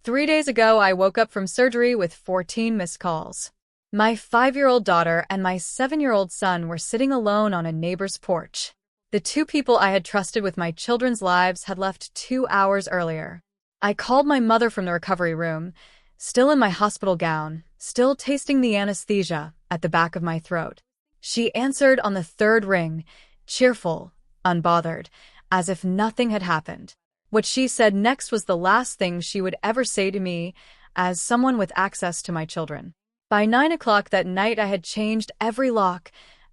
3 days ago, I woke up from surgery with 14 missed calls. My 5-year-old daughter and my 7-year-old son were sitting alone on a neighbor's porch. The two people I had trusted with my children's lives had left 2 hours earlier. I called my mother from the recovery room, still in my hospital gown, still tasting the anesthesia at the back of my throat. She answered on the third ring, cheerful, unbothered, as if nothing had happened. What she said next was the last thing she would ever say to me as someone with access to my children. By 9 o'clock that night, I had changed every lock,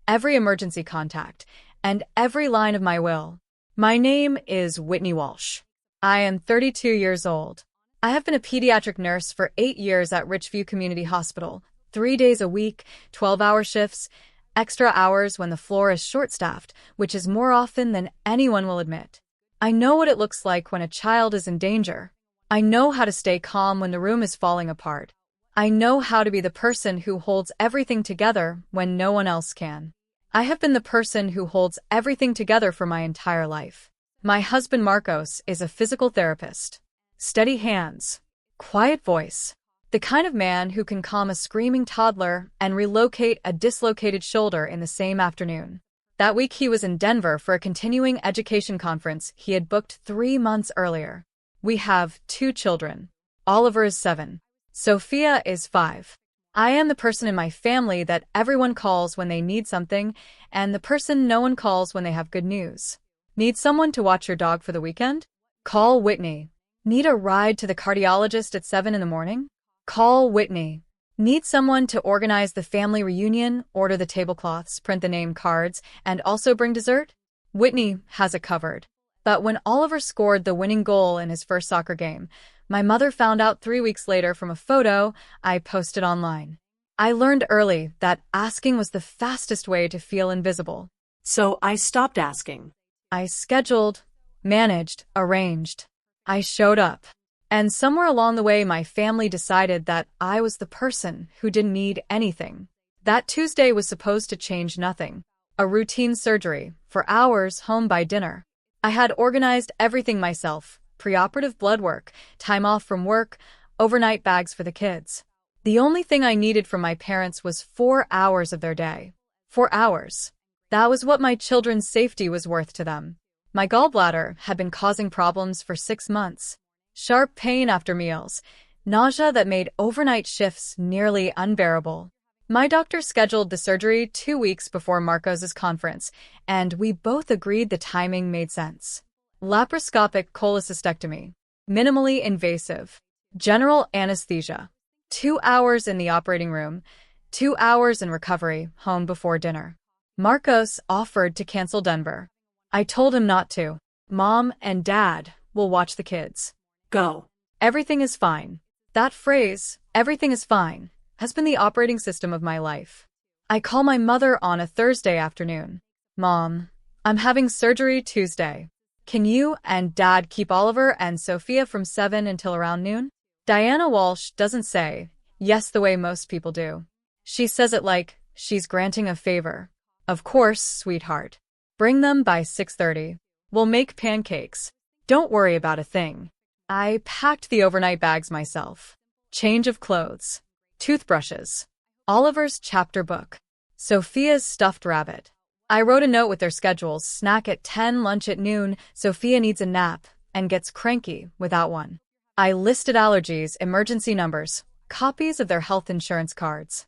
every emergency contact, and every line of my will. My name is Whitney Walsh. I am 32 years old. I have been a pediatric nurse for 8 years at Richview Community Hospital, 3 days a week, 12-hour shifts, extra hours when the floor is short-staffed, which is more often than anyone will admit. I know what it looks like when a child is in danger. I know how to stay calm when the room is falling apart. I know how to be the person who holds everything together when no one else can. I have been the person who holds everything together for my entire life. My husband Marcos is a physical therapist. Steady hands, quiet voice, the kind of man who can calm a screaming toddler and relocate a dislocated shoulder in the same afternoon. That week he was in Denver for a continuing education conference he had booked 3 months earlier. We have 2 children. Oliver is 7. Sophia is 5. I am the person in my family that everyone calls when they need something, and the person no one calls when they have good news. Need someone to watch your dog for the weekend? Call Whitney. Need a ride to the cardiologist at 7 in the morning? Call Whitney. Need someone to organize the family reunion, order the tablecloths, print the name cards, and also bring dessert? Whitney has it covered. But when Oliver scored the winning goal in his first soccer game, my mother found out 3 weeks later from a photo I posted online. I learned early that asking was the fastest way to feel invisible. So I stopped asking. I scheduled, managed, arranged. I showed up. And somewhere along the way, my family decided that I was the person who didn't need anything. That Tuesday was supposed to change nothing. A routine surgery, for hours, home by dinner. I had organized everything myself, preoperative blood work, time off from work, overnight bags for the kids. The only thing I needed from my parents was 4 hours of their day. 4 hours. That was what my children's safety was worth to them. My gallbladder had been causing problems for 6 months. Sharp pain after meals, nausea that made overnight shifts nearly unbearable. My doctor scheduled the surgery 2 weeks before Marcos's conference, and we both agreed the timing made sense. Laparoscopic cholecystectomy, minimally invasive, general anesthesia, 2 hours in the operating room, 2 hours in recovery, home before dinner. Marcos offered to cancel Denver. I told him not to. Mom and Dad will watch the kids. Go. Everything is fine. That phrase, everything is fine, has been the operating system of my life. I call my mother on a Thursday afternoon. Mom, I'm having surgery Tuesday. Can you and Dad keep Oliver and Sophia from 7 until around noon? Diana Walsh doesn't say yes the way most people do. She says it like she's granting a favor. Of course, sweetheart. Bring them by 6:30. We'll make pancakes. Don't worry about a thing. I packed the overnight bags myself. Change of clothes. Toothbrushes. Oliver's chapter book. Sophia's stuffed rabbit. I wrote a note with their schedules, snack at 10, lunch at noon, Sophia needs a nap, and gets cranky without one. I listed allergies, emergency numbers, copies of their health insurance cards.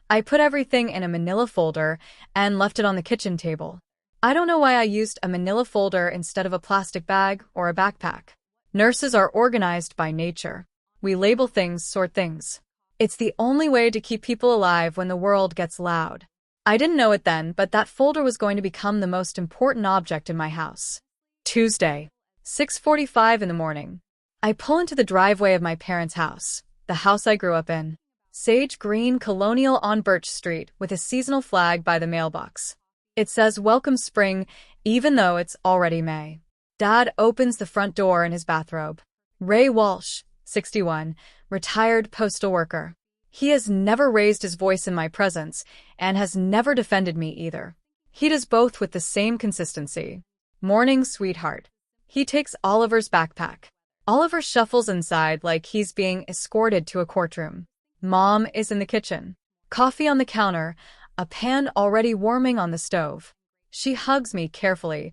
I put everything in a manila folder and left it on the kitchen table. I don't know why I used a manila folder instead of a plastic bag or a backpack. Nurses are organized by nature. We label things, sort things. It's the only way to keep people alive when the world gets loud. I didn't know it then, but that folder was going to become the most important object in my house. Tuesday, 6:45 in the morning. I pull into the driveway of my parents' house, the house I grew up in. Sage green colonial on Birch Street with a seasonal flag by the mailbox. It says welcome spring, even though it's already May. Dad opens the front door in his bathrobe. Ray Walsh, 61, retired postal worker. He has never raised his voice in my presence and has never defended me either. He does both with the same consistency. Morning, sweetheart. He takes Oliver's backpack. Oliver shuffles inside like he's being escorted to a courtroom. Mom is in the kitchen. Coffee on the counter, a pan already warming on the stove. She hugs me carefully.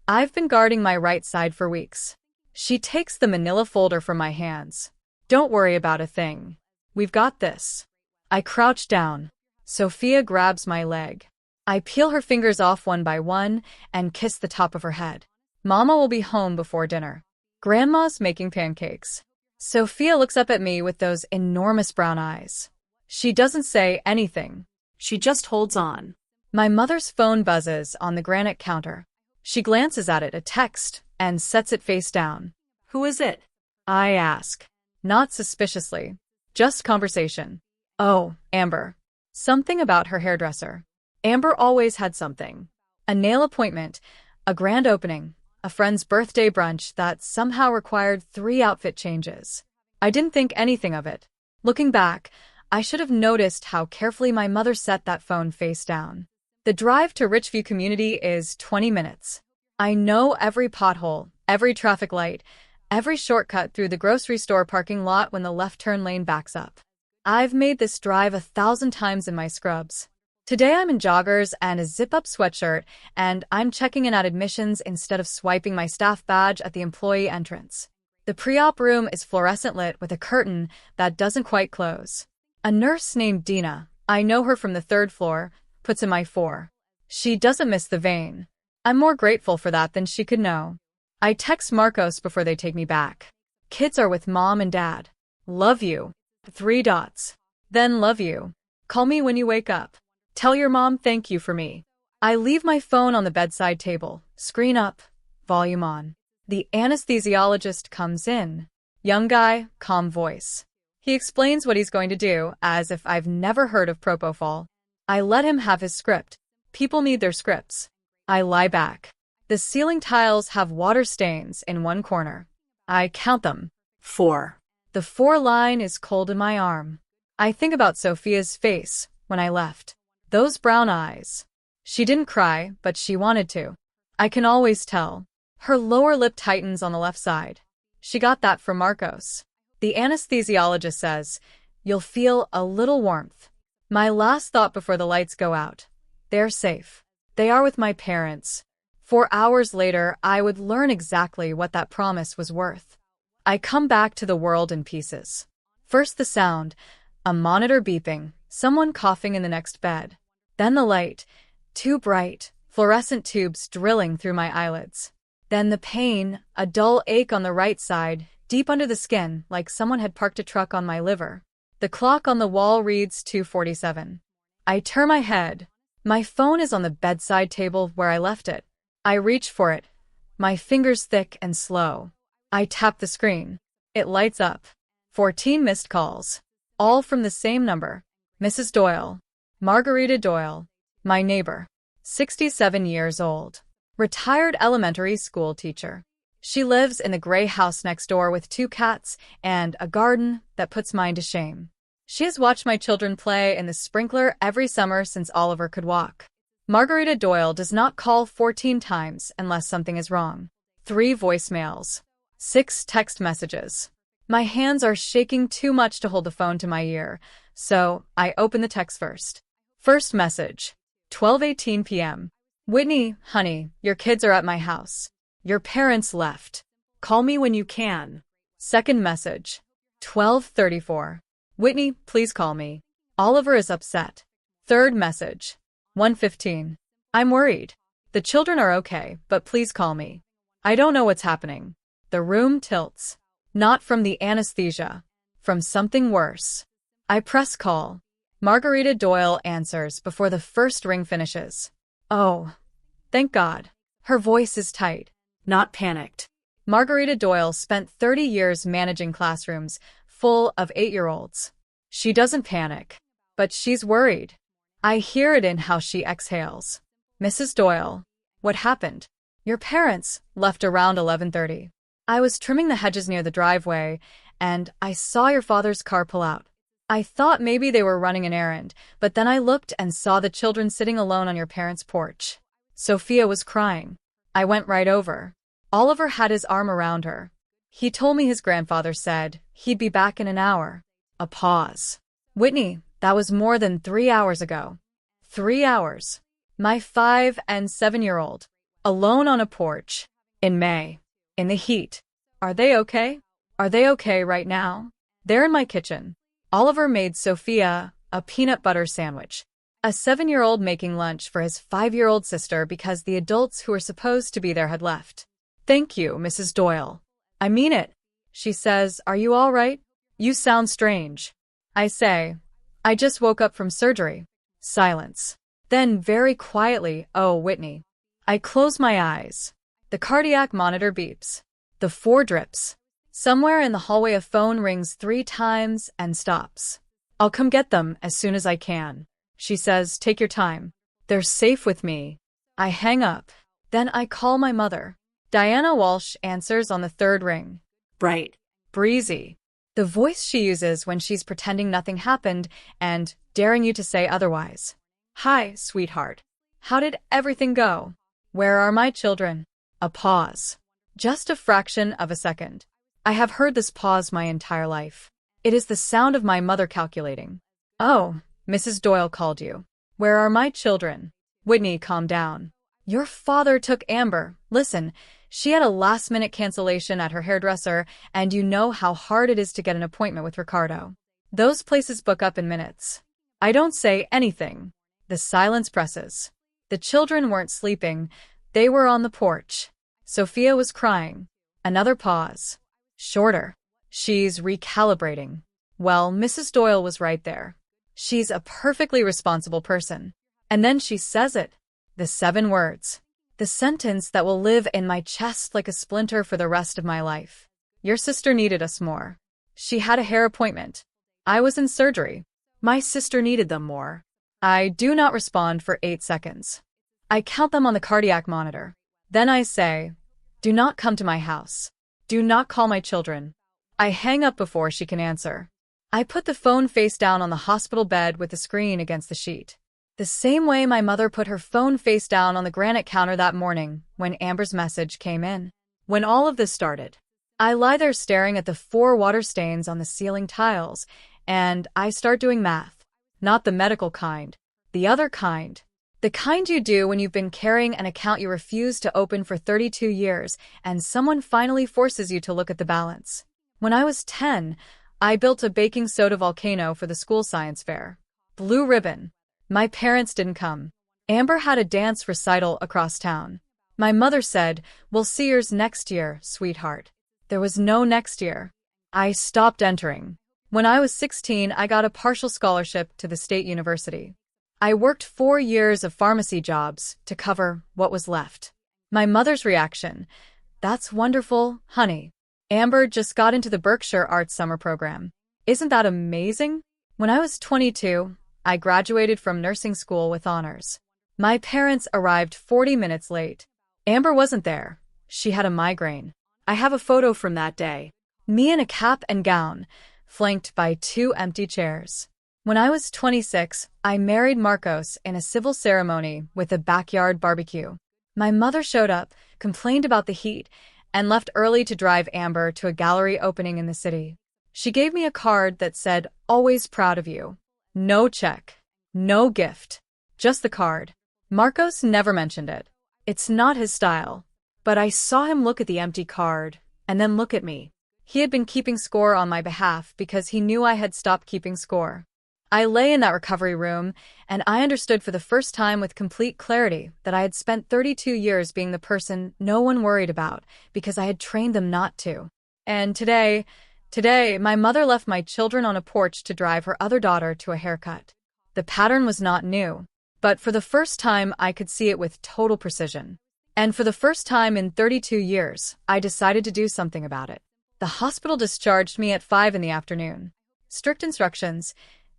I've been guarding my right side for weeks. She takes the manila folder from my hands. Don't worry about a thing. We've got this. I crouch down. Sophia grabs my leg. I peel her fingers off one by one and kiss the top of her head. Mama will be home before dinner. Grandma's making pancakes. Sophia looks up at me with those enormous brown eyes. She doesn't say anything. She just holds on. My mother's phone buzzes on the granite counter. She glances at it, a text, and sets it face down. Who is it? I ask. Not suspiciously. Just conversation. Oh, Amber. Something about her hairdresser. Amber always had something. A nail appointment, a grand opening, a friend's birthday brunch that somehow required 3 outfit changes. I didn't think anything of it. Looking back, I should have noticed how carefully my mother set that phone face down. The drive to Richview Community is 20 minutes. I know every pothole, every traffic light, every shortcut through the grocery store parking lot when the left turn lane backs up. I've made this drive 1,000 times in my scrubs. Today I'm in joggers and a zip-up sweatshirt, and I'm checking in at admissions instead of swiping my staff badge at the employee entrance. The pre-op room is fluorescent lit with a curtain that doesn't quite close. A nurse named Dina, I know her from the 3rd floor, puts in my 4. She doesn't miss the vein. I'm more grateful for that than she could know. I text Marcos before they take me back. Kids are with mom and dad. Love you. 3 dots. Then love you. Call me when you wake up. Tell your mom thank you for me. I leave my phone on the bedside table, screen up, volume on. The anesthesiologist comes in. Young guy, calm voice. He explains what he's going to do, as if I've never heard of propofol. I let him have his script. People need their scripts. I lie back. The ceiling tiles have water stains in one corner. I count them. 4. The 4 line is cold in my arm. I think about Sophia's face when I left. Those brown eyes. She didn't cry, but she wanted to. I can always tell. Her lower lip tightens on the left side. She got that from Marcos. The anesthesiologist says, "You'll feel a little warmth." My last thought before the lights go out. They're safe. They are with my parents. 4 hours later, I would learn exactly what that promise was worth. I come back to the world in pieces. First the sound, a monitor beeping, someone coughing in the next bed. Then the light, too bright, fluorescent tubes drilling through my eyelids. Then the pain, a dull ache on the right side, deep under the skin, like someone had parked a truck on my liver. The clock on the wall reads 2:47. I turn my head. My phone is on the bedside table where I left it. I reach for it, my fingers thick and slow. I tap the screen. It lights up. 14 missed calls. All from the same number. Mrs. Doyle. Margarita Doyle. My neighbor. 67 years old. Retired elementary school teacher. She lives in the gray house next door with 2 cats and a garden that puts mine to shame. She has watched my children play in the sprinkler every summer since Oliver could walk. Margarita Doyle does not call 14 times unless something is wrong. 3 voicemails. 6 text messages. My hands are shaking too much to hold the phone to my ear, so I open the text first. First message. 12:18 p.m. Whitney, honey, your kids are at my house. Your parents left. Call me when you can. Second message. 12:34. Whitney, please call me. Oliver is upset. Third message. 1:15. I'm worried. The children are okay, but please call me. I don't know what's happening. The room tilts. Not from the anesthesia. From something worse. I press call. Margarita Doyle answers before the first ring finishes. Oh, thank God. Her voice is tight. Not panicked. Margarita Doyle spent 30 years managing classrooms full of 8-year-olds. She doesn't panic, but she's worried. I hear it in how she exhales. Mrs. Doyle, what happened? Your parents left around 11:30. I was trimming the hedges near the driveway, and I saw your father's car pull out. I thought maybe they were running an errand, but then I looked and saw the children sitting alone on your parents' porch. Sophia was crying. I went right over. Oliver had his arm around her. He told me his grandfather said he'd be back in an hour. A pause. Whitney, that was more than 3 hours ago. 3 hours. My 5 and 7-year-old. Alone on a porch. In May. In the heat. Are they okay? Are they okay right now? They're in my kitchen. Oliver made Sophia a peanut butter sandwich. A 7-year-old making lunch for his 5-year-old sister because the adults who were supposed to be there had left. Thank you, Mrs. Doyle. I mean it. She says, are you all right? You sound strange. I say, I just woke up from surgery. Silence. Then very quietly, oh, Whitney. I close my eyes. The cardiac monitor beeps. The 4 drips. Somewhere in the hallway a phone rings 3 times and stops. I'll come get them as soon as I can. She says, take your time. They're safe with me. I hang up. Then I call my mother. Diana Walsh answers on the 3rd ring. Bright. Breezy. The voice she uses when she's pretending nothing happened and daring you to say otherwise. Hi, sweetheart. How did everything go? Where are my children? A pause. Just a fraction of a second. I have heard this pause my entire life. It is the sound of my mother calculating. Oh, Mrs. Doyle called you. Where are my children? Whitney, calm down. Your father took Amber. Listen, she had a last-minute cancellation at her hairdresser, and you know how hard it is to get an appointment with Ricardo. Those places book up in minutes. I don't say anything. The silence presses. The children weren't sleeping. They were on the porch. Sophia was crying. Another pause. Shorter. She's recalibrating. Well, Mrs. Doyle was right there. She's a perfectly responsible person. And then she says it. The 7 words. The sentence that will live in my chest like a splinter for the rest of my life. Your sister needed us more. She had a hair appointment. I was in surgery. My sister needed them more. I do not respond for 8 seconds. I count them on the cardiac monitor. Then I say, do not come to my house. Do not call my children. I hang up before she can answer. I put the phone face down on the hospital bed with the screen against the sheet. The same way my mother put her phone face down on the granite counter that morning when Amber's message came in. When all of this started, I lie there staring at the 4 water stains on the ceiling tiles, and I start doing math. Not the medical kind. The other kind. The kind you do when you've been carrying an account you refuse to open for 32 years and someone finally forces you to look at the balance. When I was 10, I built a baking soda volcano for the school science fair. Blue ribbon. My parents didn't come. Amber had a dance recital across town. My mother said, we'll see yours next year, sweetheart. There was no next year. I stopped entering. When I was 16, I got a partial scholarship to the state university. I worked 4 years of pharmacy jobs to cover what was left. My mother's reaction, that's wonderful, honey. Amber just got into the Berkshire Arts summer program. Isn't that amazing? When I was 22, I graduated from nursing school with honors. My parents arrived 40 minutes late. Amber wasn't there. She had a migraine. I have a photo from that day. Me in a cap and gown, flanked by 2 empty chairs. When I was 26, I married Marcos in a civil ceremony with a backyard barbecue. My mother showed up, complained about the heat, and left early to drive Amber to a gallery opening in the city. She gave me a card that said, always proud of you. No check. No gift. Just the card. Marcos never mentioned it. It's not his style. But I saw him look at the empty card, and then look at me. He had been keeping score on my behalf because he knew I had stopped keeping score. I lay in that recovery room, and I understood for the first time with complete clarity that I had spent 32 years being the person no one worried about because I had trained them not to. And today, my mother left my children on a porch to drive her other daughter to a haircut. The pattern was not new, but for the first time I could see it with total precision. And for the first time in 32 years, I decided to do something about it. The hospital discharged me at 5 in the afternoon. Strict instructions: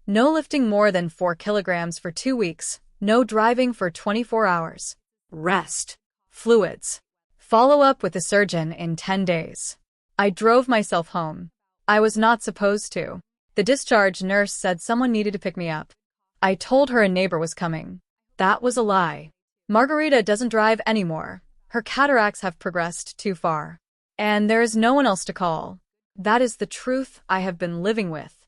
no lifting more than 4 kilograms for 2 weeks, no driving for 24 hours. Rest. Fluids. Follow up with the surgeon in 10 days. I drove myself home. I was not supposed to. The discharge nurse said someone needed to pick me up. I told her a neighbor was coming. That was a lie. Margarita doesn't drive anymore. Her cataracts have progressed too far. And there is no one else to call. That is the truth I have been living with.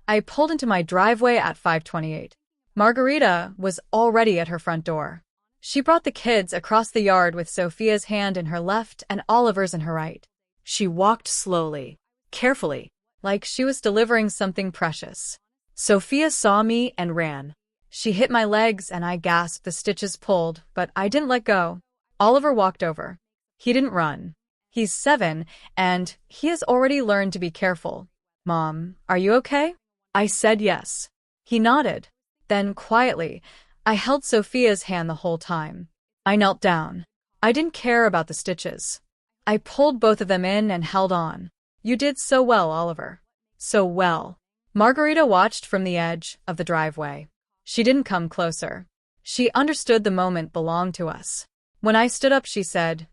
I pulled into my driveway at 5:28. Margarita was already at her front door. She brought the kids across the yard with Sophia's hand in her left and Oliver's in her right. She walked slowly, carefully, like she was delivering something precious. Sophia saw me and ran. She hit my legs and I gasped. The stitches pulled, but I didn't let go. Oliver walked over. He didn't run. He's 7, and he has already learned to be careful. Mom, are you okay? I said yes. He nodded. Then, quietly, I held Sophia's hand the whole time. I knelt down. I didn't care about the stitches. I pulled both of them in and held on. You did so well, Oliver. So well. Margarita watched from the edge of the driveway. She didn't come closer. She understood the moment belonged to us. When I stood up, she said,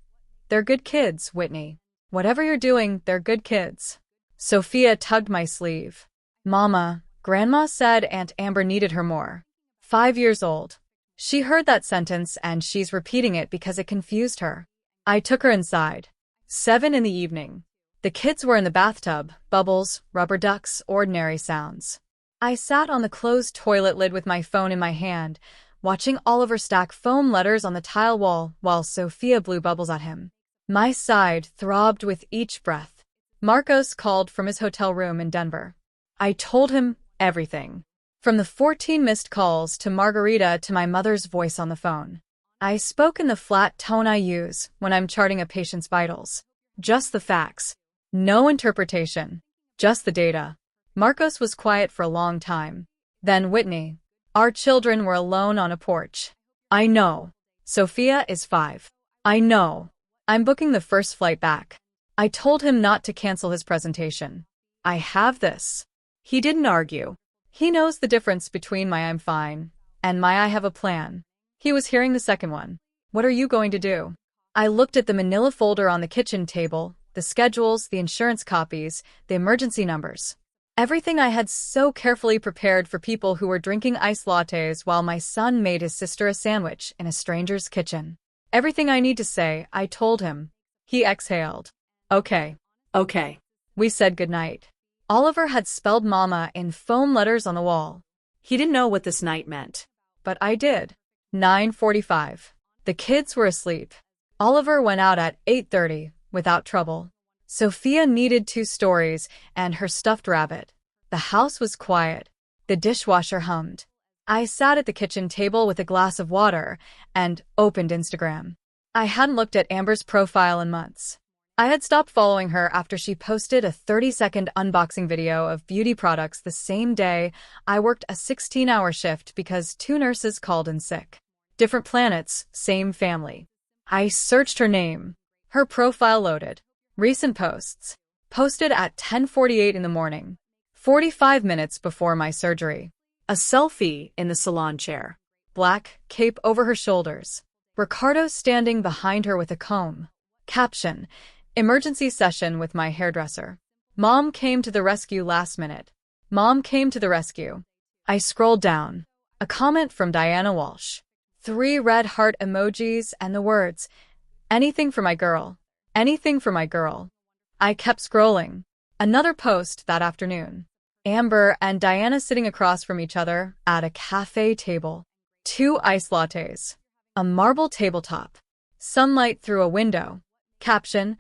"They're good kids, Whitney. Whatever you're doing, they're good kids." Sophia tugged my sleeve. "Mama," Grandma said Aunt Amber needed her more. 5 years old. She heard that sentence and she's repeating it because it confused her. I took her inside. 7 in the evening. The kids were in the bathtub, bubbles, rubber ducks, ordinary sounds. I sat on the closed toilet lid with my phone in my hand, watching Oliver stack foam letters on the tile wall while Sophia blew bubbles at him. My side throbbed with each breath. Marcos called from his hotel room in Denver. I told him everything. From the 14 missed calls to Margarita to my mother's voice on the phone. I spoke in the flat tone I use when I'm charting a patient's vitals. Just the facts. No interpretation. Just the data. Marcos was quiet for a long time. Then Whitney. Our children were alone on a porch. I know. Sophia is 5. I know. I'm booking the first flight back. I told him not to cancel his presentation. I have this. He didn't argue. He knows the difference between my "I'm fine" and my "I have a plan." He was hearing the second one. What are you going to do? I looked at the manila folder on the kitchen table, the schedules, the insurance copies, the emergency numbers. Everything I had so carefully prepared for people who were drinking iced lattes while my son made his sister a sandwich in a stranger's kitchen. Everything I need to say, I told him. He exhaled. Okay. Okay. We said goodnight. Oliver had spelled Mama in foam letters on the wall. He didn't know what this night meant. But I did. 9:45. The kids were asleep. Oliver went out at 8:30, without trouble. Sophia needed 2 stories and her stuffed rabbit. The house was quiet. The dishwasher hummed. I sat at the kitchen table with a glass of water and opened Instagram. I hadn't looked at Amber's profile in months. I had stopped following her after she posted a 30-second unboxing video of beauty products the same day I worked a 16-hour shift because 2 nurses called in sick. Different planets, same family. I searched her name. Her profile loaded. Recent posts. Posted at 10:48 in the morning. 45 minutes before my surgery. A selfie in the salon chair. Black, cape over her shoulders. Ricardo standing behind her with a comb. Caption: Emergency session with my hairdresser. Mom came to the rescue last minute. Mom came to the rescue. I scrolled down. A comment from Diana Walsh. 3 red heart emojis and the words, "Anything for my girl. Anything for my girl." I kept scrolling. Another post that afternoon. Amber and Diana sitting across from each other at a cafe table. 2 iced lattes. A marble tabletop. Sunlight through a window. Caption: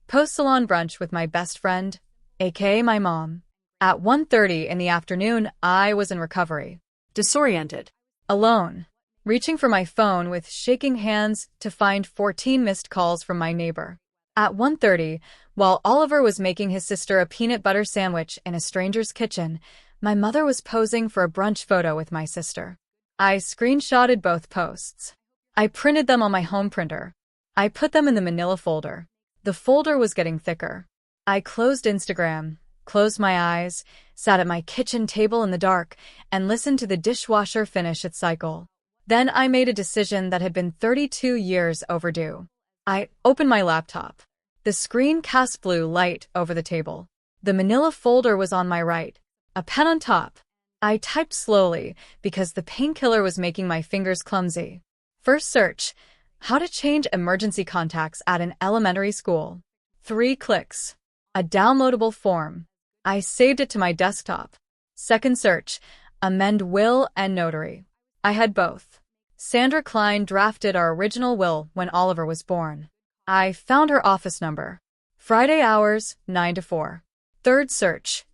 Post-salon brunch with my best friend, aka my mom. At 1:30 in the afternoon, I was in recovery. Disoriented. Alone. Reaching for my phone with shaking hands to find 14 missed calls from my neighbor. At 1:30, while Oliver was making his sister a peanut butter sandwich in a stranger's kitchen, my mother was posing for a brunch photo with my sister. I screenshotted both posts. I printed them on my home printer. I put them in the manila folder. The folder was getting thicker. I closed Instagram, closed my eyes, sat at my kitchen table in the dark, and listened to the dishwasher finish its cycle. Then I made a decision that had been 32 years overdue. I opened my laptop. The screen cast blue light over the table. The manila folder was on my right, a pen on top. I typed slowly because the painkiller was making my fingers clumsy. First search: how to change emergency contacts at an elementary school. 3 clicks. A downloadable form. I saved it to my desktop. Second search. Amend will and notary. I had both. Sandra Klein drafted our original will when Oliver was born. I found her office number. Friday hours, 9 to 4. Third search.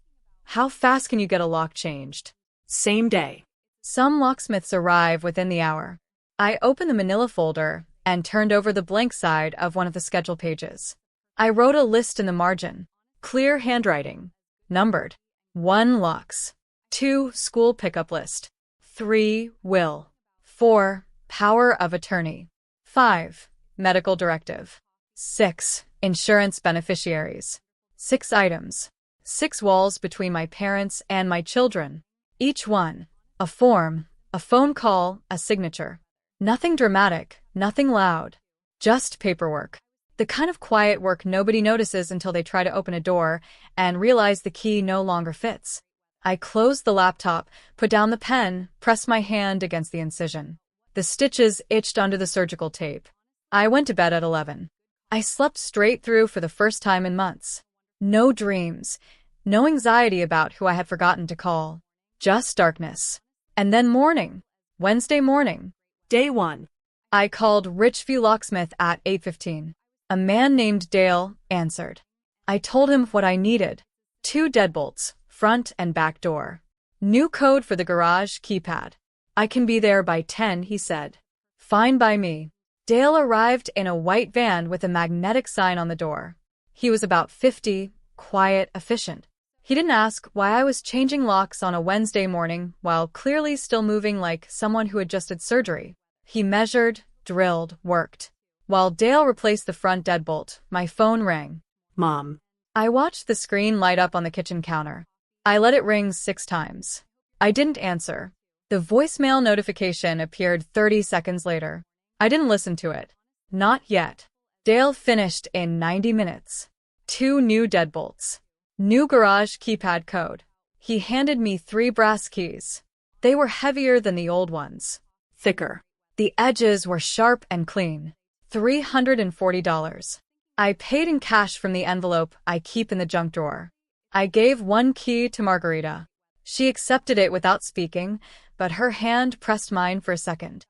How fast can you get a lock changed? Same day. Some locksmiths arrive within the hour. I opened the manila folder and turned over the blank side of one of the schedule pages. I wrote a list in the margin. Clear handwriting. Numbered. 1 locks. 2 school pickup list. 3 will. 4 power of attorney. 5 medical directive. 6 insurance beneficiaries. 6 items. 6 walls between my parents and my children. Each one. A form, a phone call, a signature. Nothing dramatic, nothing loud. Just paperwork. The kind of quiet work nobody notices until they try to open a door and realize the key no longer fits. I closed the laptop, put down the pen, pressed my hand against the incision. The stitches itched under the surgical tape. I went to bed at 11. I slept straight through for the first time in months. No dreams, no anxiety about who I had forgotten to call. Just darkness. And then morning. Wednesday morning. Day 1. I called Richview Locksmith at 8:15. A man named Dale answered. I told him what I needed. 2 deadbolts, front and back door. New code for the garage keypad. I can be there by 10, he said. Fine by me. Dale arrived in a white van with a magnetic sign on the door. He was about 50, quiet, efficient. He didn't ask why I was changing locks on a Wednesday morning while clearly still moving like someone who had just had surgery. He measured, drilled, worked. While Dale replaced the front deadbolt, my phone rang. Mom. I watched the screen light up on the kitchen counter. I let it ring 6 times. I didn't answer. The voicemail notification appeared 30 seconds later. I didn't listen to it. Not yet. Dale finished in 90 minutes. 2 new deadbolts. New garage keypad code. He handed me 3 brass keys. They were heavier than the old ones. Thicker. The edges were sharp and clean. $340. I paid in cash from the envelope I keep in the junk drawer. I gave 1 key to Margarita. She accepted it without speaking, but her hand pressed mine for a second.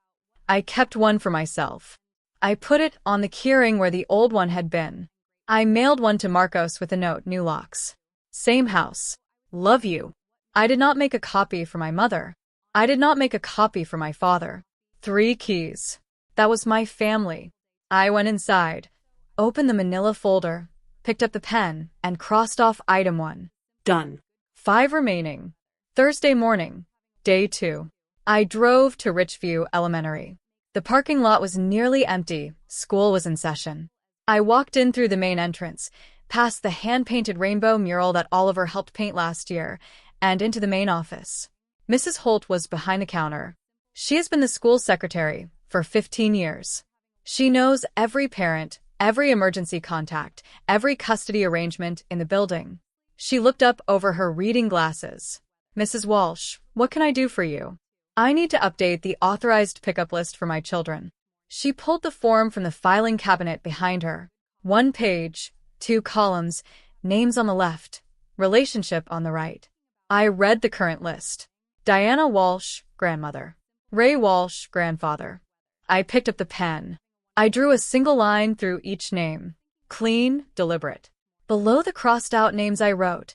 I kept 1 for myself. I put it on the keyring where the old one had been. I mailed 1 to Marcos with a note, new locks. Same house. Love you. I did not make a copy for my mother. I did not make a copy for my father. 3 keys. That was my family. I went inside, opened the manila folder, picked up the pen, and crossed off item 1. Done. 5 remaining. Thursday morning. Day 2. I drove to Richview Elementary. The parking lot was nearly empty. School was in session. I walked in through the main entrance, past the hand-painted rainbow mural that Oliver helped paint last year, and into the main office. Mrs. Holt was behind the counter. She has been the school secretary for 15 years. She knows every parent, every emergency contact, every custody arrangement in the building. She looked up over her reading glasses. Mrs. Walsh, what can I do for you? I need to update the authorized pickup list for my children. She pulled the form from the filing cabinet behind her. 1 page, 2 columns, names on the left, relationship on the right. I read the current list. Diana Walsh, grandmother. Ray Walsh, grandfather. I picked up the pen. I drew a single line through each name. Clean, deliberate. Below the crossed-out names I wrote,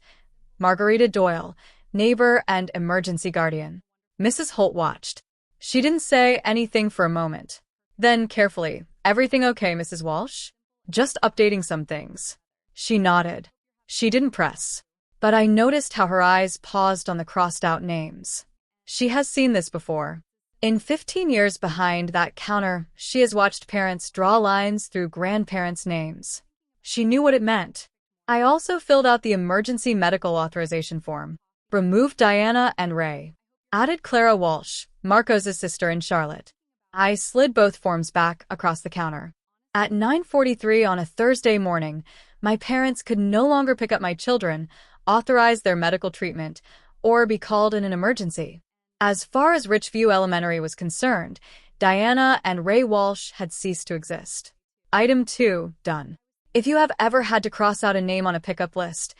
Margarita Doyle, neighbor and emergency guardian. Mrs. Holt watched. She didn't say anything for a moment. Then, carefully, everything okay, Mrs. Walsh? Just updating some things. She nodded. She didn't press. But I noticed how her eyes paused on the crossed-out names. She has seen this before. In 15 years behind that counter, she has watched parents draw lines through grandparents' names. She knew what it meant. I also filled out the emergency medical authorization form. Removed Diana and Ray. Added Clara Walsh, Marcos' sister in Charlotte. I slid both forms back across the counter. At 9:43 on a Thursday morning, my parents could no longer pick up my children, authorize their medical treatment, or be called in an emergency. As far as Richview Elementary was concerned, Diana and Ray Walsh had ceased to exist. Item 2, done. If you have ever had to cross out a name on a pickup list,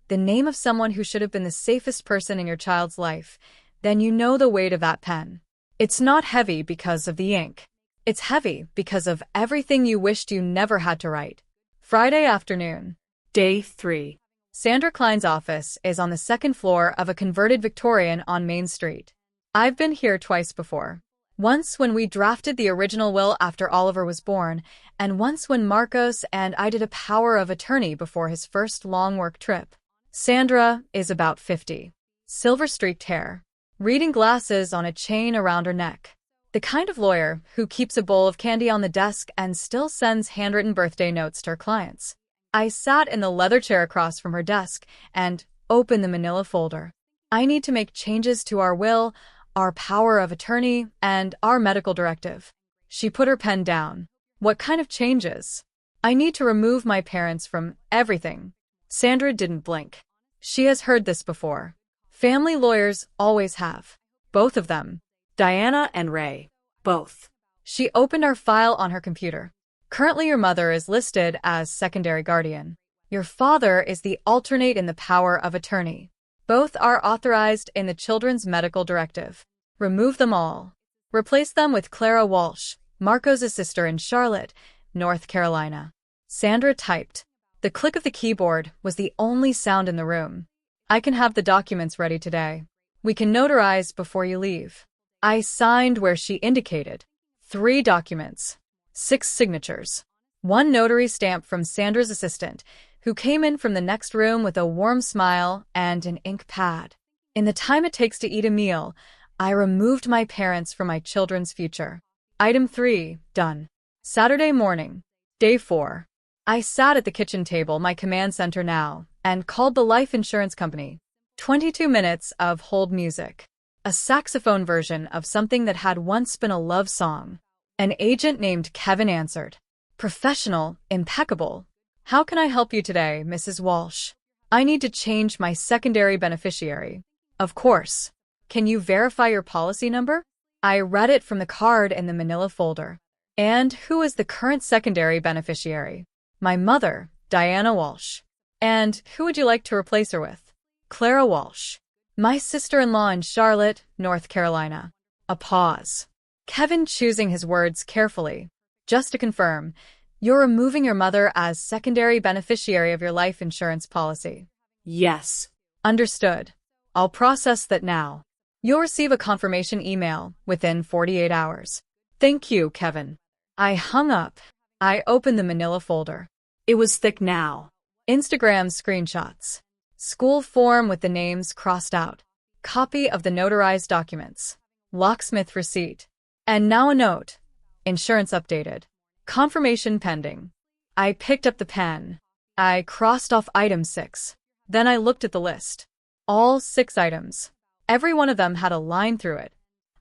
the name of someone who should have been the safest person in your child's life, then you know the weight of that pen. It's not heavy because of the ink. It's heavy because of everything you wished you never had to write. Friday afternoon. Day 3. Sandra Klein's office is on the second floor of a converted Victorian on Main Street. I've been here twice before. Once when we drafted the original will after Oliver was born, and once when Marcos and I did a power of attorney before his first long work trip. Sandra is about 50. Silver-streaked hair. Reading glasses on a chain around her neck. The kind of lawyer who keeps a bowl of candy on the desk and still sends handwritten birthday notes to her clients. I sat in the leather chair across from her desk and opened the manila folder. I need to make changes to our will, our power of attorney, and our medical directive. She put her pen down. What kind of changes? I need to remove my parents from everything. Sandra didn't blink. She has heard this before. Family lawyers always have. Both of them. Diana and Ray. Both. She opened our file on her computer. Currently, your mother is listed as secondary guardian. Your father is the alternate in the power of attorney. Both are authorized in the Children's Medical Directive. Remove them all. Replace them with Clara Walsh, Marcos' sister in Charlotte, North Carolina. Sandra typed. The click of the keyboard was the only sound in the room. I can have the documents ready today. We can notarize before you leave. I signed where she indicated. 3 documents. 6 signatures. 1 notary stamp from Sandra's assistant, who came in from the next room with a warm smile and an ink pad. In the time it takes to eat a meal, I removed my parents from my children's future. Item 3, done. Saturday morning. Day 4. I sat at the kitchen table, my command center now, and called the life insurance company. 22 minutes of hold music. A saxophone version of something that had once been a love song. An agent named Kevin answered. Professional, impeccable. How can I help you today, Mrs. Walsh? I need to change my secondary beneficiary. Of course. Can you verify your policy number? I read it from the card in the manila folder. And who is the current secondary beneficiary? My mother, Diana Walsh. And who would you like to replace her with? Clara Walsh. My sister-in-law in Charlotte, North Carolina. A pause. Kevin choosing his words carefully. Just to confirm, you're removing your mother as secondary beneficiary of your life insurance policy. Yes. Understood. I'll process that now. You'll receive a confirmation email within 48 hours. Thank you, Kevin. I hung up. I opened the manila folder. It was thick now. Instagram screenshots. School form with the names crossed out. Copy of the notarized documents. Locksmith receipt. And now a note. Insurance updated. Confirmation pending. I picked up the pen. I crossed off item 6. Then I looked at the list. All 6 items. Every one of them had a line through it.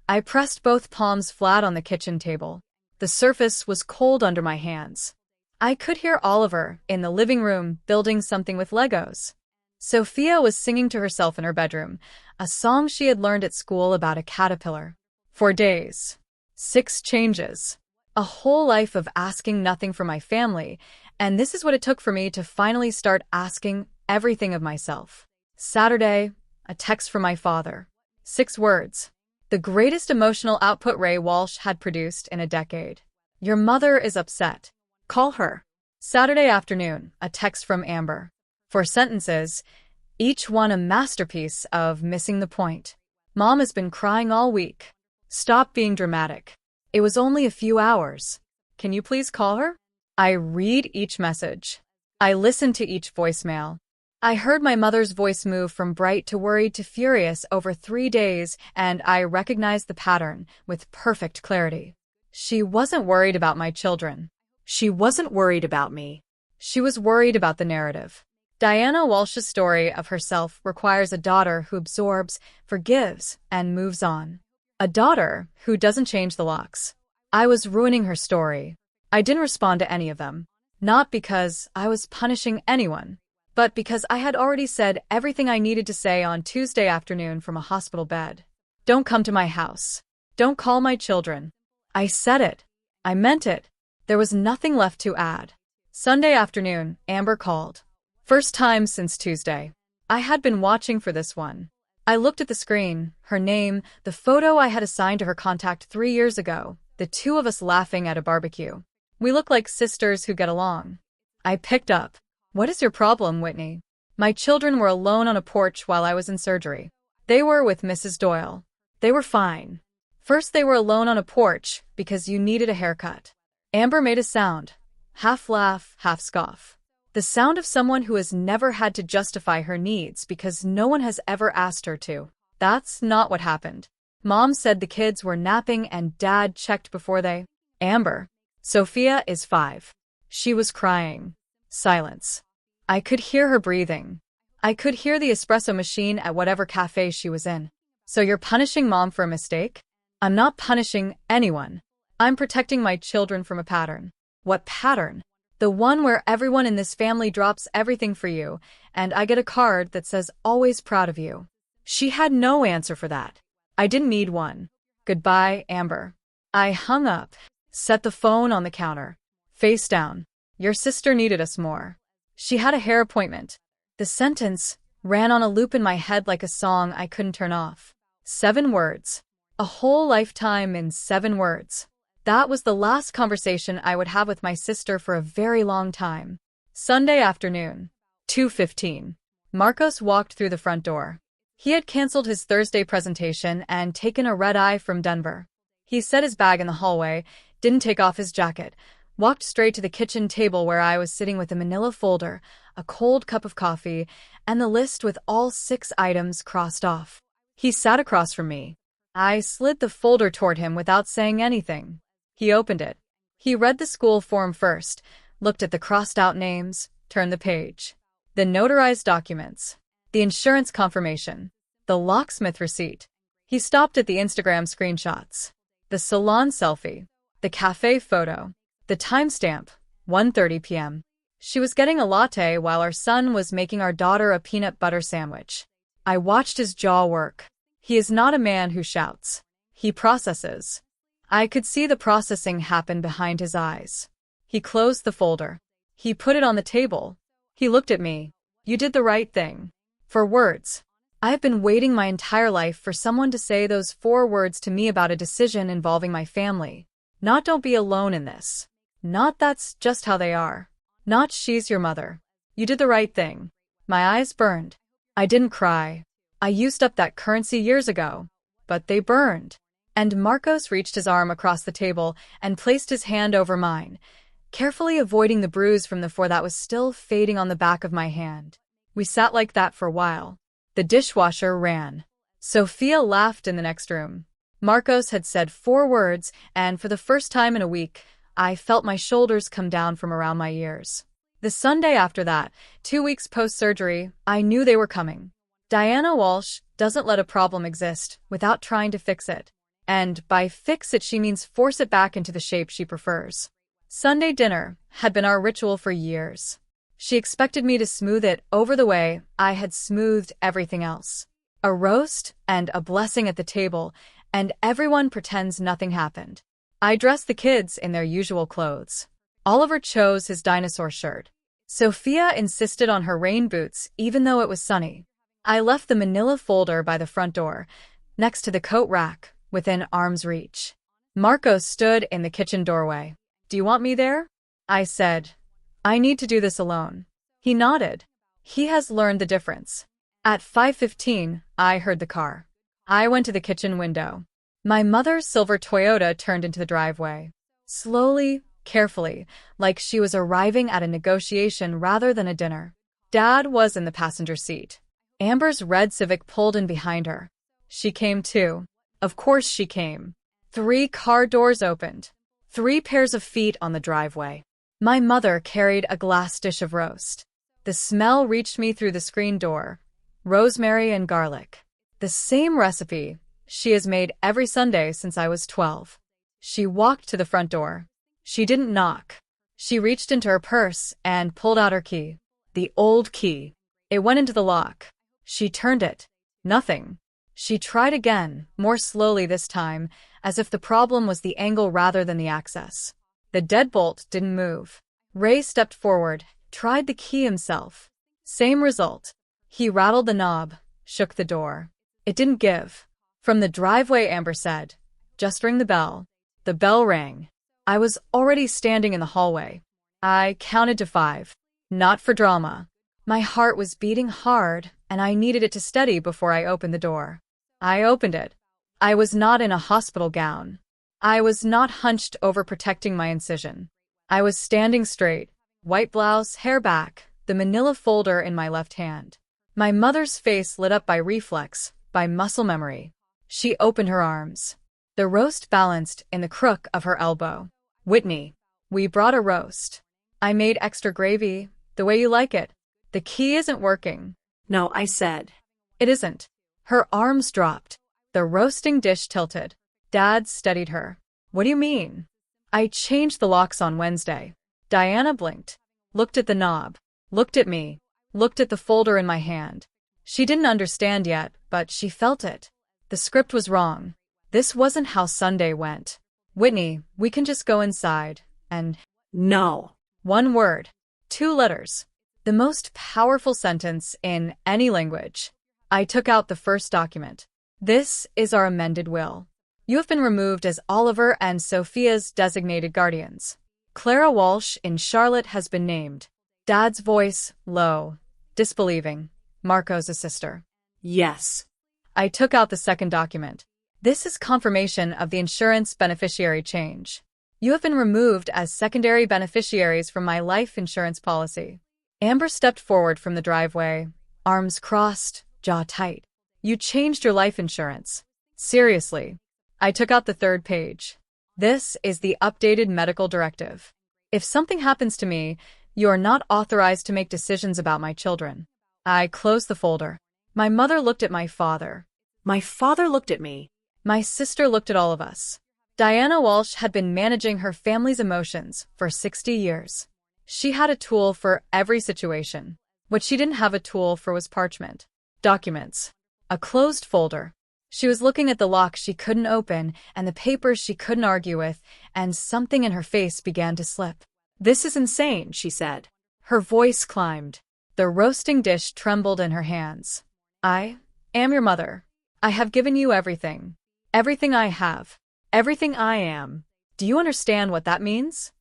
I pressed both palms flat on the kitchen table. The surface was cold under my hands. I could hear Oliver in the living room building something with Legos. Sophia was singing to herself in her bedroom, a song she had learned at school about a caterpillar. For days. 6 changes. A whole life of asking nothing from my family, and this is what it took for me to finally start asking everything of myself. Saturday, a text from my father. 6 words. The greatest emotional output Ray Walsh had produced in a decade. Your mother is upset. Call her. Saturday afternoon, a text from Amber. 4 sentences, each one a masterpiece of missing the point. Mom has been crying all week. Stop being dramatic. It was only a few hours. Can you please call her? I read each message. I listen to each voicemail. I heard my mother's voice move from bright to worried to furious over 3 days, and I recognized the pattern with perfect clarity. She wasn't worried about my children. She wasn't worried about me. She was worried about the narrative. Diana Walsh's story of herself requires a daughter who absorbs, forgives, and moves on. A daughter who doesn't change the locks. I was ruining her story. I didn't respond to any of them. Not because I was punishing anyone, but because I had already said everything I needed to say on Tuesday afternoon from a hospital bed. Don't come to my house. Don't call my children. I said it. I meant it. There was nothing left to add. Sunday afternoon, Amber called. First time since Tuesday. I had been watching for this one. I looked at the screen, her name, the photo I had assigned to her contact 3 years ago, the two of us laughing at a barbecue. We look like sisters who get along. I picked up. What is your problem, Whitney? My children were alone on a porch while I was in surgery. They were with Mrs. Doyle. They were fine. First they were alone on a porch because you needed a haircut. Amber made a sound. Half laugh, half scoff. The sound of someone who has never had to justify her needs because no one has ever asked her to. That's not what happened. Mom said the kids were napping and Dad checked before they. Amber. Sophia is 5. She was crying. Silence. I could hear her breathing. I could hear the espresso machine at whatever cafe she was in. So you're punishing Mom for a mistake? I'm not punishing anyone. I'm protecting my children from a pattern. What pattern? The one where everyone in this family drops everything for you, and I get a card that says always proud of you. She had no answer for that. I didn't need one. Goodbye, Amber. I hung up, set the phone on the counter. Face down. Your sister needed us more. She had a hair appointment. The sentence ran on a loop in my head like a song I couldn't turn off. 7 words. A whole lifetime in 7 words. That was the last conversation I would have with my sister for a very long time. Sunday afternoon. 2:15. Marcos walked through the front door. He had canceled his Thursday presentation and taken a red-eye from Denver. He set his bag in the hallway, didn't take off his jacket, walked straight to the kitchen table where I was sitting with a manila folder, a cold cup of coffee, and the list with all 6 items crossed off. He sat across from me. I slid the folder toward him without saying anything. He opened it. He read the school form first, looked at the crossed-out names, turned the page. The notarized documents. The insurance confirmation. The locksmith receipt. He stopped at the Instagram screenshots. The salon selfie. The cafe photo. The timestamp, 1:30 p.m. She was getting a latte while our son was making our daughter a peanut butter sandwich. I watched his jaw work. He is not a man who shouts. He processes. I could see the processing happen behind his eyes. He closed the folder. He put it on the table. He looked at me. You did the right thing. 4 words. I have been waiting my entire life for someone to say those 4 words to me about a decision involving my family. Not don't be alone in this. Not that's just how they are. Not she's your mother. You did the right thing. My eyes burned. I didn't cry. I used up that currency years ago. But they burned. And Marcos reached his arm across the table and placed his hand over mine, carefully avoiding the bruise from the 4 that was still fading on the back of my hand. We sat like that for a while. The dishwasher ran. Sophia laughed in the next room. Marcos had said 4 words, and for the first time in a week, I felt my shoulders come down from around my ears. The Sunday after that, 2 weeks post-surgery, I knew they were coming. Diana Walsh doesn't let a problem exist without trying to fix it. And by fix it she means force it back into the shape she prefers. Sunday dinner had been our ritual for years. She expected me to smooth it over the way I had smoothed everything else. A roast and a blessing at the table, and everyone pretends nothing happened. I dressed the kids in their usual clothes. Oliver chose his dinosaur shirt. Sophia insisted on her rain boots even though it was sunny. I left the manila folder by the front door, next to the coat rack, within arm's reach. Marcos stood in the kitchen doorway. Do you want me there? I said. I need to do this alone. He nodded. He has learned the difference. At 5:15, I heard the car. I went to the kitchen window. My mother's silver Toyota turned into the driveway. Slowly, carefully, like she was arriving at a negotiation rather than a dinner. Dad was in the passenger seat. Amber's red Civic pulled in behind her. She came too. Of course she came. 3 car doors opened. 3 pairs of feet on the driveway. My mother carried a glass dish of roast. The smell reached me through the screen door. Rosemary and garlic. The same recipe she has made every Sunday since I was 12. She walked to the front door. She didn't knock. She reached into her purse and pulled out her key. The old key. It went into the lock. She turned it. Nothing. She tried again, more slowly this time, as if the problem was the angle rather than the access. The deadbolt didn't move. Ray stepped forward, tried the key himself. Same result. He rattled the knob, shook the door. It didn't give. From the driveway, Amber said, "Just ring the bell." The bell rang. I was already standing in the hallway. I counted to 5. Not for drama. My heart was beating hard, and I needed it to steady before I opened the door. I opened it. I was not in a hospital gown. I was not hunched over protecting my incision. I was standing straight, white blouse, hair back, the manila folder in my left hand. My mother's face lit up by reflex, by muscle memory. She opened her arms. The roast balanced in the crook of her elbow. "Whitney, we brought a roast. I made extra gravy, the way you like it. The key isn't working." No, I said. "It isn't." Her arms dropped. The roasting dish tilted. Dad steadied her. "What do you mean?" "I changed the locks on Wednesday." Diana blinked, looked at the knob, looked at me, looked at the folder in my hand. She didn't understand yet, but she felt it. The script was wrong. This wasn't how Sunday went. "Whitney, we can just go inside, and—" No. One word. 2 letters. The most powerful sentence in any language. I took out the first document. "This is our amended will. You have been removed as Oliver and Sophia's designated guardians. Clara Walsh in Charlotte has been named." Dad's voice, low, disbelieving. "Marco's a sister." Yes. I took out the second document. "This is confirmation of the insurance beneficiary change. You have been removed as secondary beneficiaries from my life insurance policy." Amber stepped forward from the driveway, arms crossed, jaw tight. "You changed your life insurance. Seriously." I took out the third page. "This is the updated medical directive. If something happens to me, you are not authorized to make decisions about my children." I closed the folder. My mother looked at my father. My father looked at me. My sister looked at all of us. Diana Walsh had been managing her family's emotions for 60 years. She had a tool for every situation. What she didn't have a tool for was parchment. Documents. A closed folder. She was looking at the lock she couldn't open and the papers she couldn't argue with, and something in her face began to slip. "This is insane," she said. Her voice climbed. The roasting dish trembled in her hands. "I am your mother. I have given you everything. Everything I have. Everything I am. Do you understand what that means?"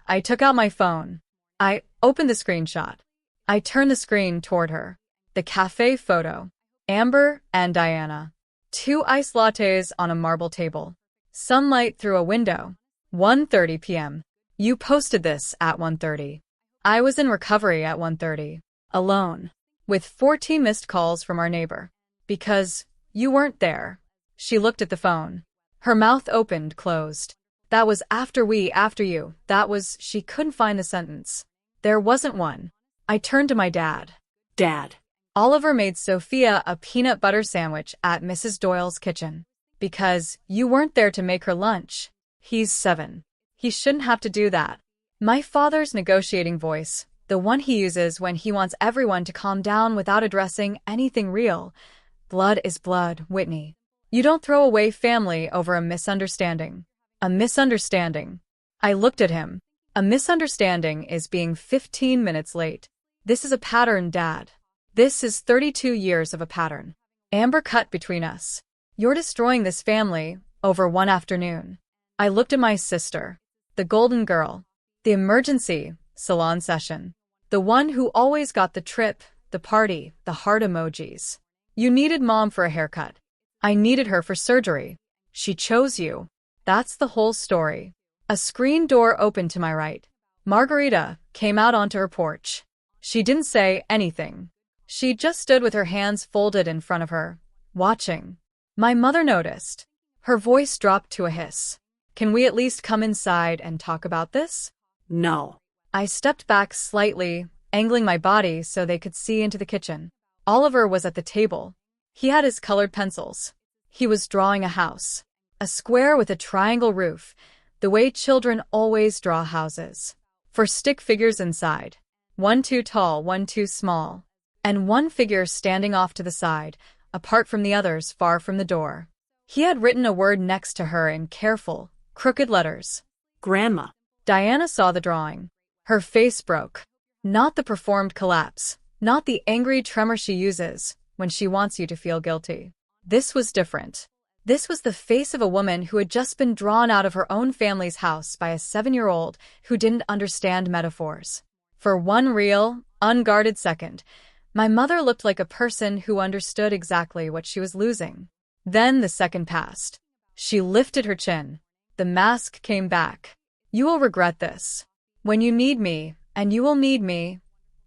I took out my phone. I opened the screenshot. I turned the screen toward her. The cafe photo. Amber and Diana. 2 iced lattes on a marble table. Sunlight through a window. 1:30 p.m. You posted this at 1:30. I was in recovery at 1:30. Alone. With 14 missed calls from our neighbor. Because you weren't there. She looked at the phone. Her mouth opened, closed. "That was after you. That was—" She couldn't find the sentence. There wasn't one. I turned to my dad. "Dad." "Oliver made Sophia a peanut butter sandwich at Mrs. Doyle's kitchen. Because you weren't there to make her lunch. He's 7. He shouldn't have to do that." My father's negotiating voice, the one he uses when he wants everyone to calm down without addressing anything real. "Blood is blood, Whitney. You don't throw away family over a misunderstanding." A misunderstanding. I looked at him. A misunderstanding is being 15 minutes late. This is a pattern, Dad. This is 32 years of a pattern. Amber cut between us. You're destroying this family over one afternoon. I looked at my sister. The golden girl. The emergency salon session. The one who always got the trip, the party, the heart emojis. You needed Mom for a haircut. I needed her for surgery. She chose you. That's the whole story. A screen door opened to my right. Margarita came out onto her porch. She didn't say anything. She just stood with her hands folded in front of her, watching. My mother noticed. Her voice dropped to a hiss. "Can we at least come inside and talk about this?" "No." I stepped back slightly, angling my body so they could see into the kitchen. Oliver was at the table. He had his colored pencils. He was drawing a house. A square with a triangle roof, the way children always draw houses. 4 stick figures inside. 1 too tall, 1 too small. And 1 figure standing off to the side, apart from the others far from the door. He had written a word next to her in careful, crooked letters. "Grandma." Diana saw the drawing. Her face broke. Not the performed collapse, not the angry tremor she uses when she wants you to feel guilty. This was different. This was the face of a woman who had just been drawn out of her own family's house by a 7-year-old who didn't understand metaphors. For one real, unguarded second, my mother looked like a person who understood exactly what she was losing. Then the second passed. She lifted her chin. The mask came back. You will regret this. When you need me, and you will need me,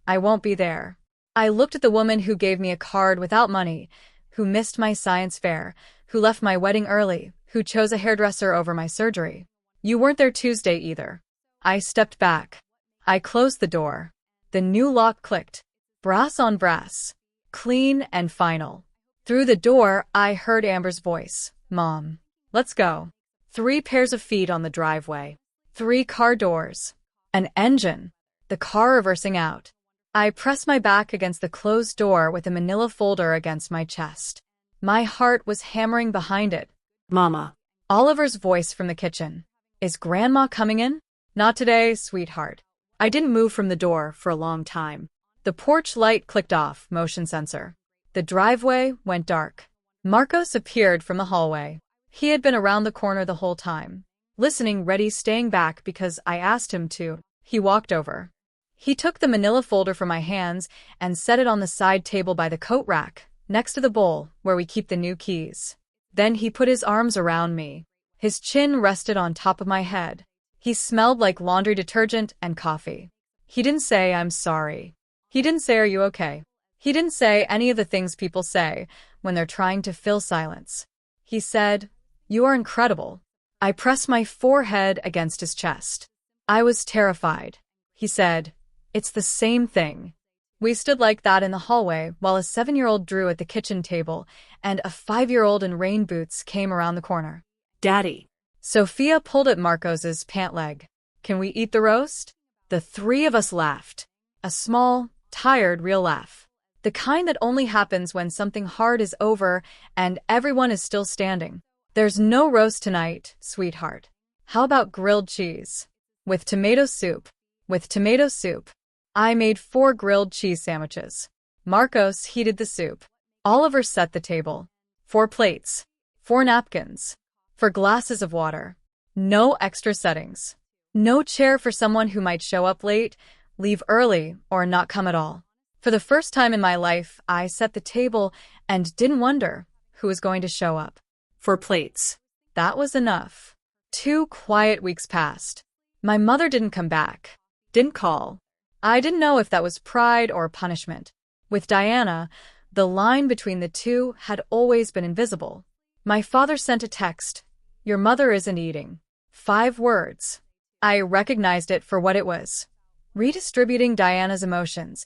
I won't be there. I looked at the woman who gave me a card without money, who missed my science fair, who left my wedding early, who chose a hairdresser over my surgery. You weren't there Tuesday either. I stepped back. I closed the door. The new lock clicked. Brass on brass. Clean and final. Through the door, I heard Amber's voice. Mom. Let's go. 3 pairs of feet on the driveway. 3 car doors. An engine. The car reversing out. I pressed my back against the closed door with a manila folder against my chest. My heart was hammering behind it. Mama. Oliver's voice from the kitchen. Is Grandma coming in? Not today, sweetheart. I didn't move from the door for a long time. The porch light clicked off, motion sensor. The driveway went dark. Marcos appeared from the hallway. He had been around the corner the whole time, listening, ready, staying back because I asked him to. He walked over. He took the manila folder from my hands and set it on the side table by the coat rack, next to the bowl where we keep the new keys. Then he put his arms around me. His chin rested on top of my head. He smelled like laundry detergent and coffee. He didn't say, I'm sorry. He didn't say, are you okay? He didn't say any of the things people say when they're trying to fill silence. He said, you are incredible. I pressed my forehead against his chest. I was terrified. He said, it's the same thing. We stood like that in the hallway while a 7-year-old drew at the kitchen table and a 5-year-old in rain boots came around the corner. Daddy. Sophia pulled at Marcos's pant leg. Can we eat the roast? The 3 of us laughed. A small, tired, real laugh. The kind that only happens when something hard is over and everyone is still standing. There's no roast tonight, sweetheart. How about grilled cheese? With tomato soup. With tomato soup. I made 4 grilled cheese sandwiches. Marcos heated the soup. Oliver set the table. 4 plates. 4 napkins. 4 glasses of water. No extra settings. No chair for someone who might show up late, leave early, or not come at all. For the first time in my life, I set the table and didn't wonder who was going to show up. 4 plates. That was enough. 2 quiet weeks passed. My mother didn't come back. Didn't call. I didn't know if that was pride or punishment. With Diana, the line between the two had always been invisible. My father sent a text. Your mother isn't eating. 5 words. I recognized it for what it was. Redistributing Diana's emotions,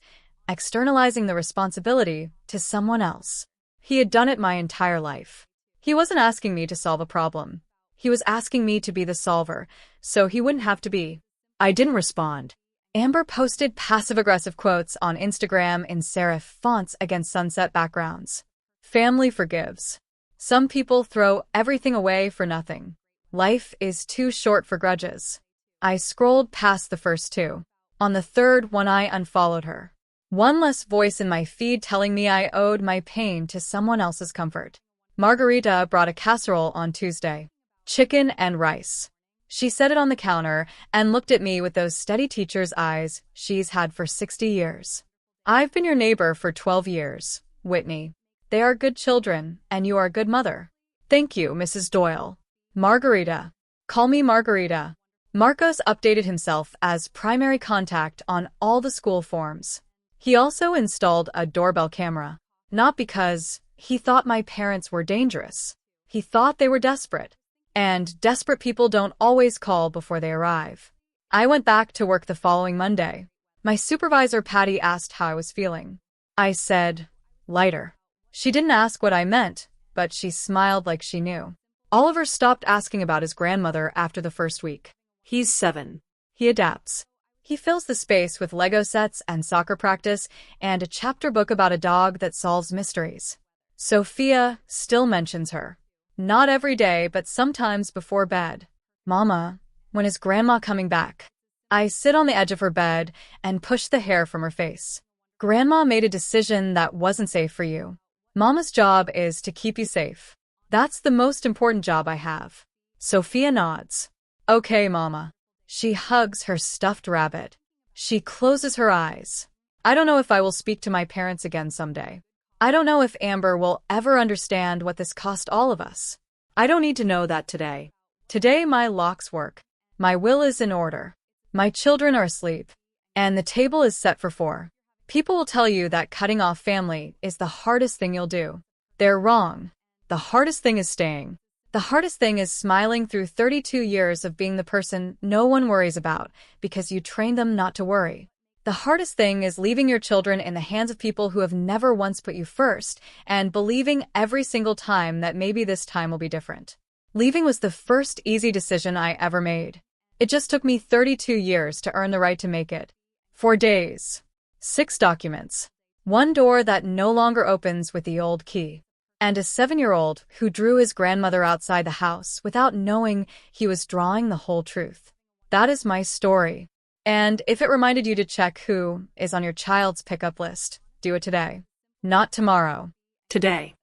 externalizing the responsibility to someone else. He had done it my entire life. He wasn't asking me to solve a problem. He was asking me to be the solver, so he wouldn't have to be. I didn't respond. Amber posted passive-aggressive quotes on Instagram in serif fonts against sunset backgrounds. Family forgives. Some people throw everything away for nothing. Life is too short for grudges. I scrolled past the first 2. On the 3rd one I unfollowed her. One less voice in my feed telling me I owed my pain to someone else's comfort. Margarita brought a casserole on Tuesday. Chicken and rice. She set it on the counter and looked at me with those steady teacher's eyes she's had for 60 years. I've been your neighbor for 12 years, Whitney. They are good children, and you are a good mother. Thank you, Mrs. Doyle. Margarita. Call me Margarita. Marcos updated himself as primary contact on all the school forms. He also installed a doorbell camera. Not because he thought my parents were dangerous. He thought they were desperate. And desperate people don't always call before they arrive. I went back to work the following Monday. My supervisor Patty asked how I was feeling. I said, lighter. She didn't ask what I meant, but she smiled like she knew. Oliver stopped asking about his grandmother after the first week. He's 7. He adapts. He fills the space with Lego sets and soccer practice and a chapter book about a dog that solves mysteries. Sophia still mentions her. Not every day, but sometimes before bed. Mama, when is Grandma coming back? I sit on the edge of her bed and push the hair from her face. Grandma made a decision that wasn't safe for you. Mama's job is to keep you safe. That's the most important job I have. Sophia nods. Okay, Mama. She hugs her stuffed rabbit. She closes her eyes. I don't know if I will speak to my parents again someday. I don't know if Amber will ever understand what this cost all of us. I don't need to know that today. Today my locks work. My will is in order. My children are asleep. And the table is set for 4. People will tell you that cutting off family is the hardest thing you'll do. They're wrong. The hardest thing is staying. The hardest thing is smiling through 32 years of being the person no one worries about because you trained them not to worry. The hardest thing is leaving your children in the hands of people who have never once put you first and believing every single time that maybe this time will be different. Leaving was the first easy decision I ever made. It just took me 32 years to earn the right to make it. 4 days. 6 documents. 1 door that no longer opens with the old key. And a 7-year-old who drew his grandmother outside the house without knowing he was drawing the whole truth. That is my story. And if it reminded you to check who is on your child's pickup list, do it today. Not tomorrow. Today.